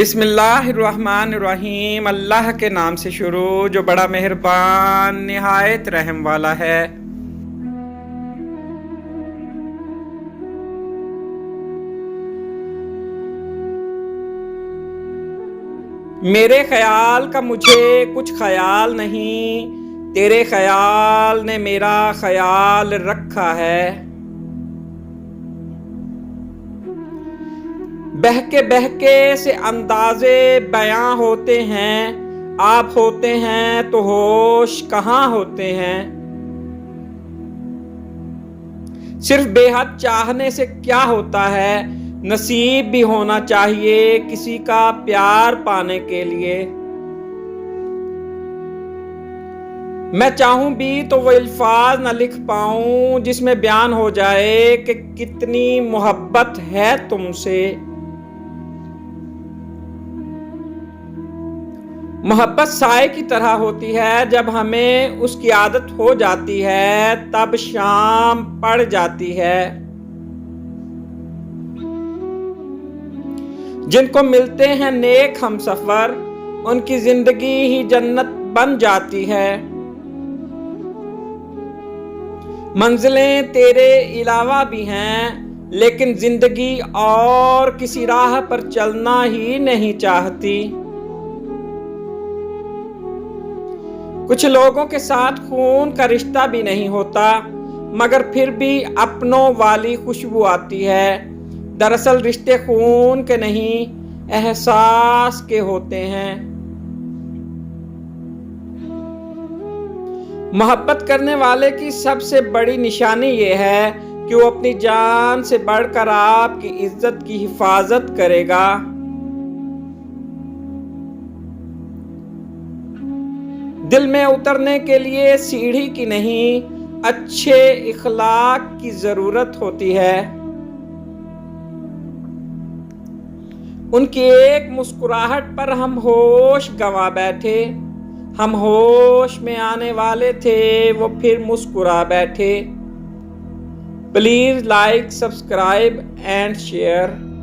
बिस्मिल्लाहिर्रहमानिर्रहीम। अल्लाह के नाम से शुरू जो बड़ा मेहरबान निहायत रहम वाला है। मेरे ख्याल का मुझे कुछ ख्याल नहीं, तेरे ख्याल ने मेरा ख्याल रखा है। बहके से अंदाज़े बयां होते हैं, आप होते हैं तो होश कहाँ होते हैं। सिर्फ बेहद चाहने से क्या होता है, नसीब भी होना चाहिए किसी का प्यार पाने के लिए। मैं चाहूं भी तो वो अल्फाज न लिख पाऊं जिसमें बयान हो जाए कि कितनी मोहब्बत है तुमसे। मोहब्बत साए की तरह होती है, जब हमें उसकी आदत हो जाती है तब शाम पड़ जाती है। जिनको मिलते हैं नेक हमसफर, उनकी जिंदगी ही जन्नत बन जाती है। मंजिलें तेरे अलावा भी हैं, लेकिन जिंदगी और किसी राह पर चलना ही नहीं चाहती। कुछ लोगों के साथ खून का रिश्ता भी नहीं होता, मगर फिर भी अपनों वाली खुशबू आती है। दरअसल रिश्ते खून के नहीं, एहसास के होते हैं। मोहब्बत करने वाले की सबसे बड़ी निशानी ये है कि वो अपनी जान से बढ़कर आपकी इज्जत की हिफाजत करेगा। दिल में उतरने के लिए सीढ़ी की नहीं, अच्छे इखलाक की जरूरत होती है। उनकी एक मुस्कुराहट पर हम होश गंवा बैठे। हम होश में आने वाले थे, वो फिर मुस्कुरा बैठे। Please like, subscribe and share.